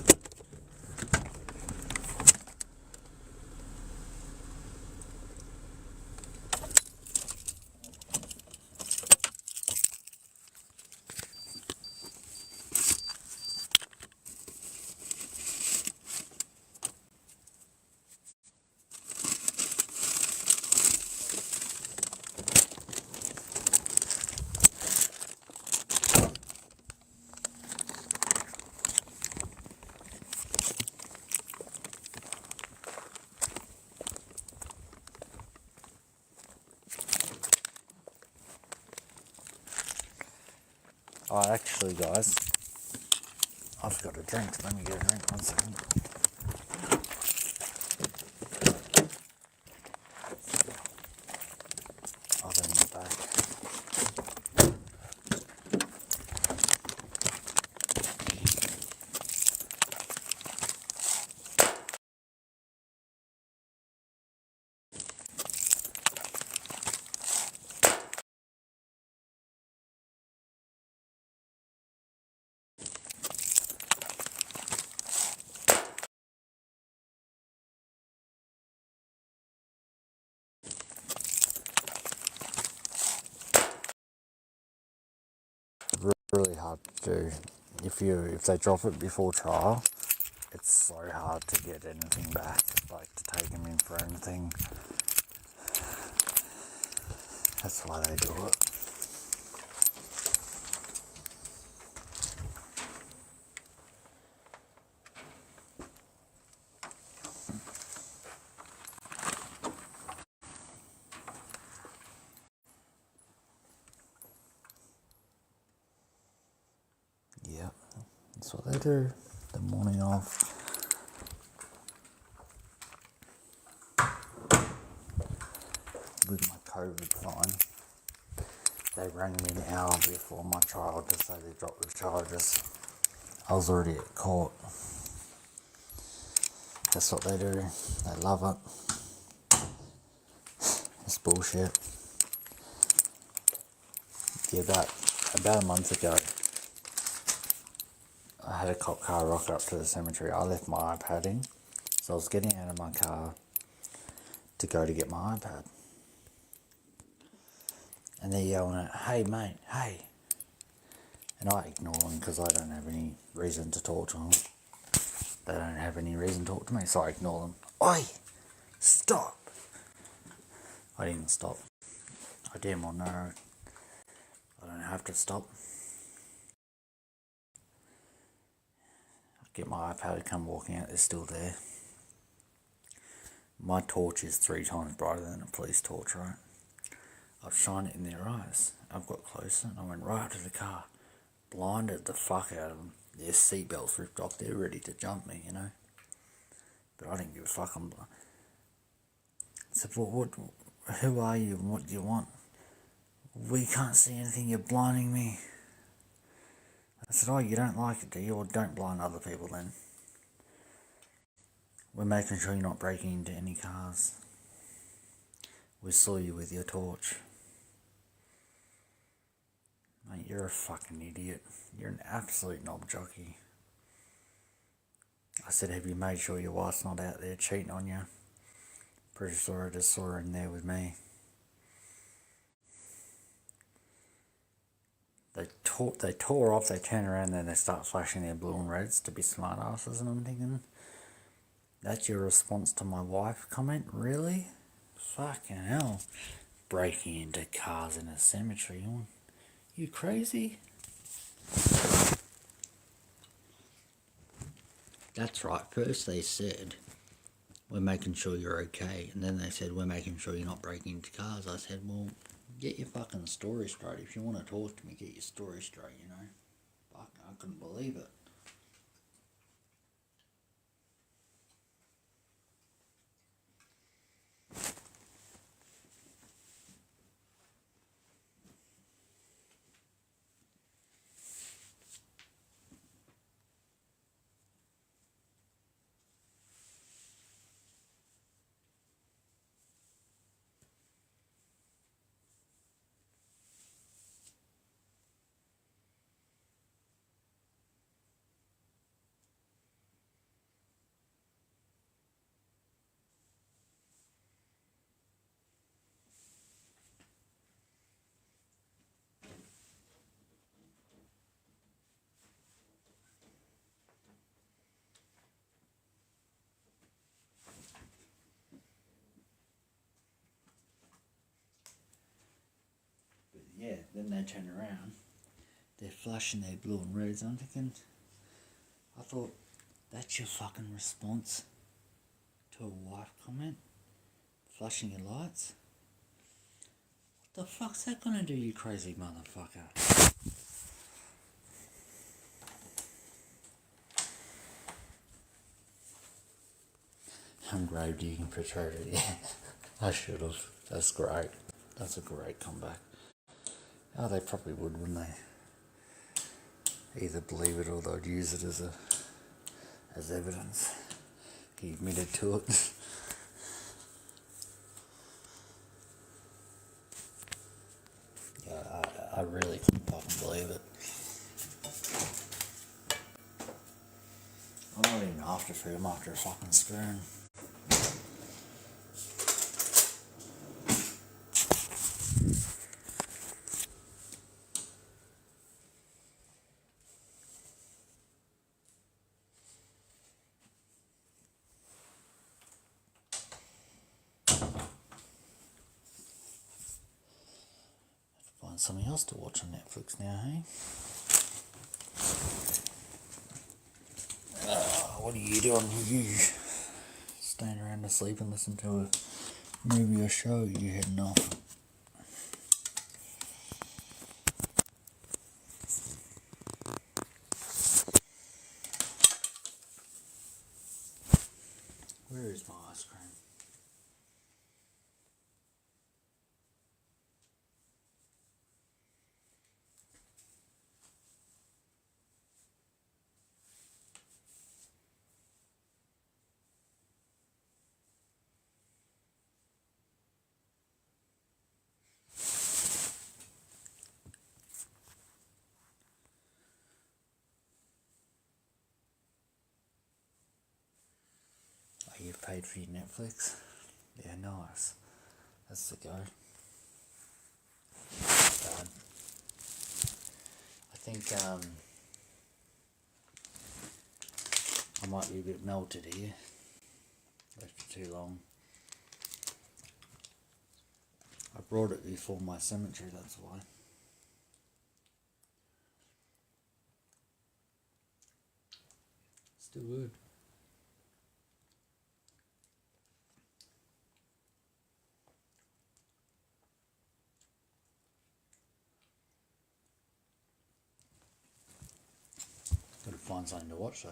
Speaker 1: Oh, actually, guys, I've got a drink. Let me get a drink 1 second. I'll bring it back. Really hard to do. If they drop it before trial, it's so hard to get anything back, like to take them in for anything. That's why they do it. Yep, that's what they do. The morning of. With my COVID fine, they rang me an hour before my trial to say they dropped the charges. I was already at court. That's what they do. They love it. It's bullshit. Yeah, about a month ago, I had a cop car rock up to the cemetery. I left my iPad in, so I was getting out of my car to go to get my iPad. And they're yelling at, "Hey mate, hey." And I ignore them because I don't have any reason to talk to them. They don't have any reason to talk to me, so I ignore them. "Oi, stop." I didn't stop. I damn well know I don't have to stop. I get my iPad, come walking out, they're still there. My torch is 3 times brighter than a police torch, right? I've shined it in their eyes. I've got closer and I went right up to the car. Blinded the fuck out of them. Their seatbelts ripped off. They're ready to jump me, you know. But I didn't give a fuck. I said, what, who are you and what do you want? "We can't see anything, you're blinding me." I said, "Oh, you don't like it, do you? Or don't blind other people then. We're making sure you're not breaking into any cars. We saw you with your torch." Mate, you're a fucking idiot. You're an absolute knob jockey. I said, "Have you made sure your wife's not out there cheating on you?" Pretty sure I just saw her in there with me. They tore off, they turn around, and then they start flashing their blue and reds to be smart asses, and I'm thinking, that's your response to my wife comment? Really? Fucking hell. Breaking into cars in a cemetery. You crazy? That's right. First they said, "We're making sure you're okay." And then they said, "We're making sure you're not breaking into cars." I said, "Well, get your fucking story straight. If you want to talk to me, get your story straight, you know." Fuck, I couldn't believe it. But yeah, then they turn around. They're flashing their blue and reds. I'm thinking, I thought, that's your fucking response to a wife comment? Flashing your lights? What the fuck's that gonna do, you crazy motherfucker? I'm grave digging for treasure, yeah. I should have. That's great. That's a great comeback. Oh, they probably would, wouldn't they? Either believe it or they'd use it as evidence. He admitted to it. Yeah, I really couldn't fucking believe it. I'm not even after food, I'm after a fucking spoon. Find something else to watch on Netflix now, hey? What are you doing? You staying around asleep and listen to a movie or show? You heading off? Where is my ice cream? paid for your Netflix? Yeah, nice. That's the go. Bad. I think I might be a bit melted here. Left it too long. I brought it before my cemetery, that's why. Still good. Gotta find something to watch though.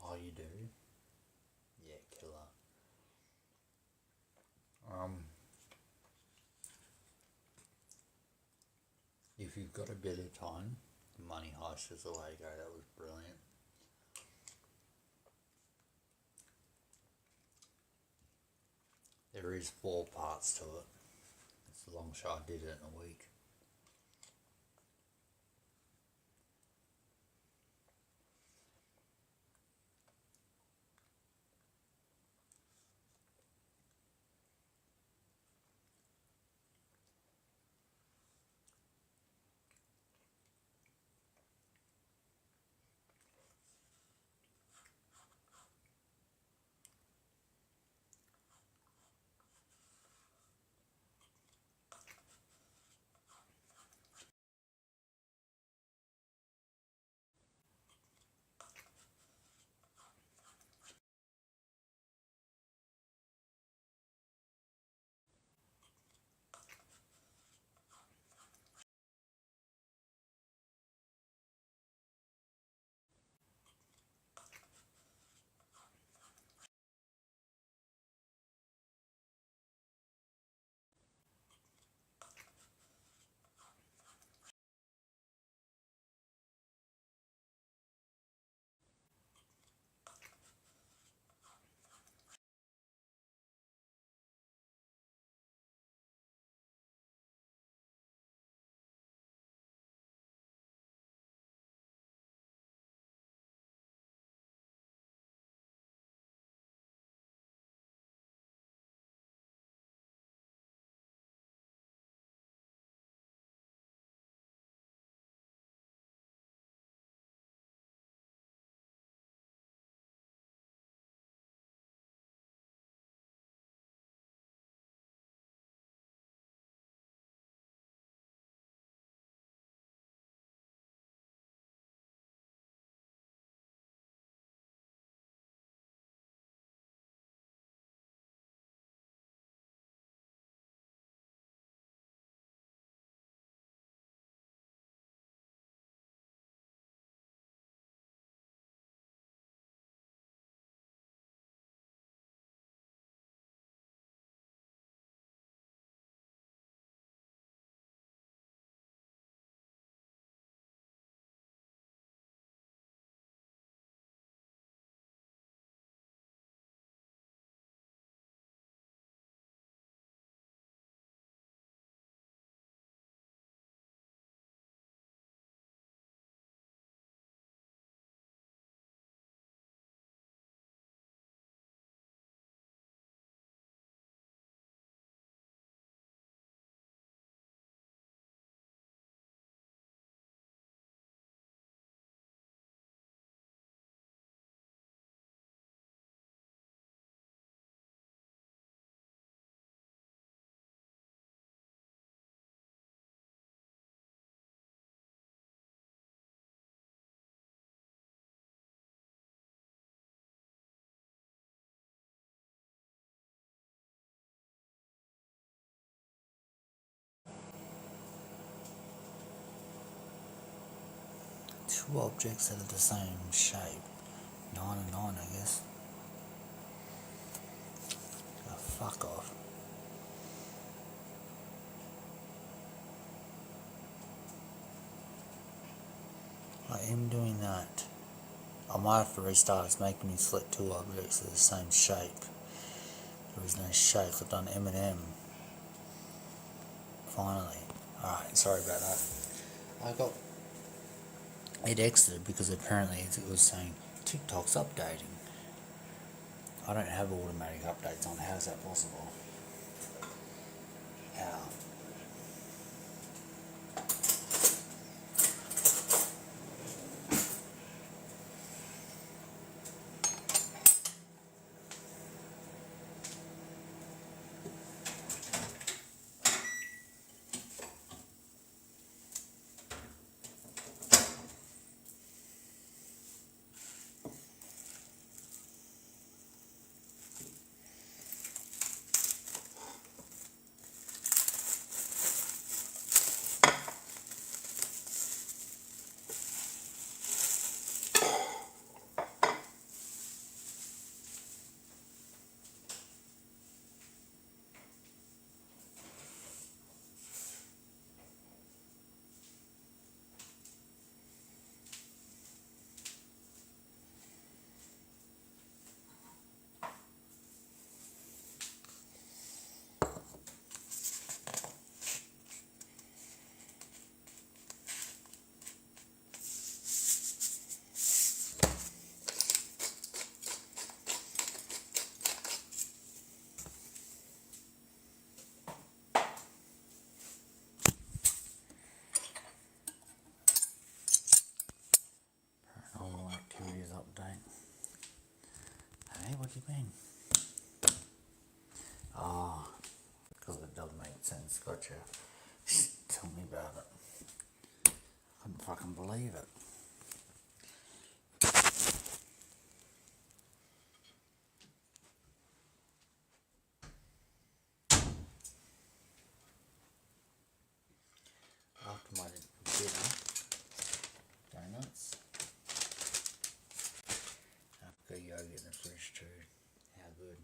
Speaker 1: Oh, you do? Yeah, killer. If you've got a bit of time, Money Heist is the way to go. That was brilliant. There is 4 parts to it. It's a long shot. I did it in a week. Two objects that are the same shape. 9 and 9, I guess. Oh, fuck off. I am doing that. I might have to restart. It's making me select two objects of the same shape. There is no shape. I've done M&M. Finally. Alright, sorry about that. I got it exited because apparently it was saying TikTok's updating. I don't have automatic updates on. How is that possible? How? Paranormal activities update. Hey, what do you mean? Ah, because it does make sense. Gotcha. Tell me about it. Couldn't fucking believe it. After my dinner, donuts. I've got yogurt in the fridge too. How good.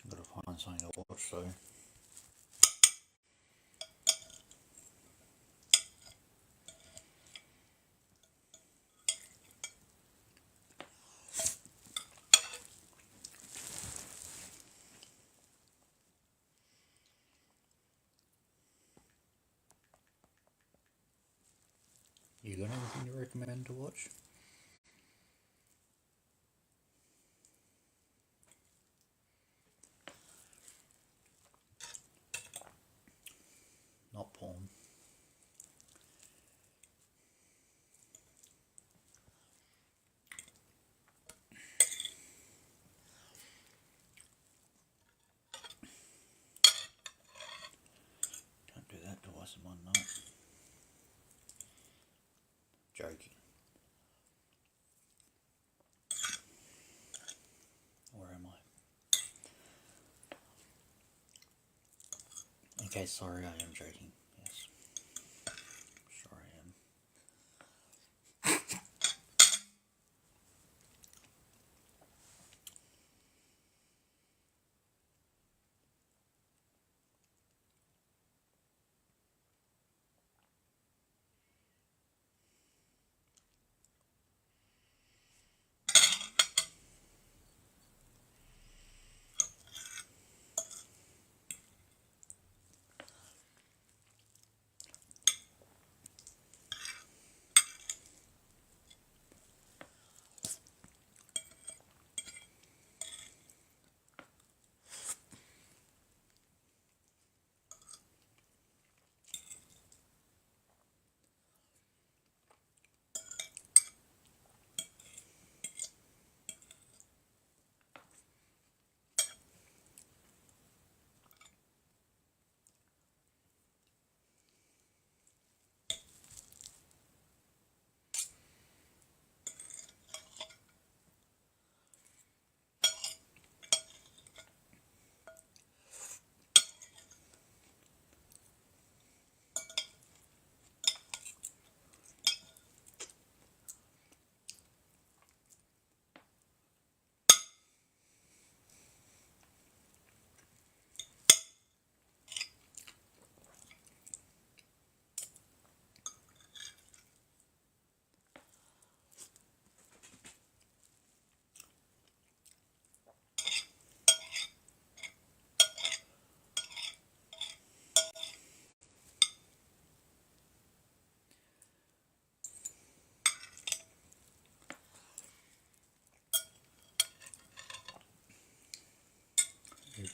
Speaker 1: I've got to find something to watch though. You got anything to recommend to watch? Not porn. Don't do that twice in one night. Joking. Where am I? Okay, sorry, I am joking. Yes. Sure I am.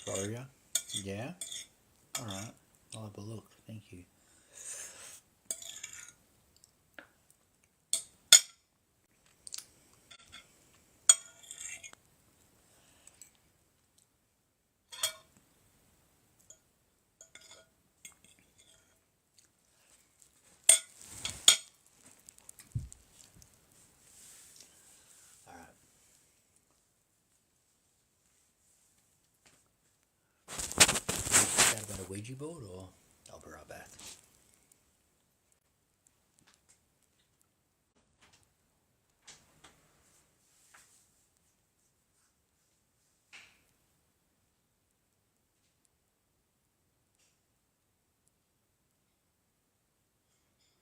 Speaker 3: Warrior. Yeah. All right. I'll have a look. Thank you. All right. Is that about a Ouija board, or I'll be right back.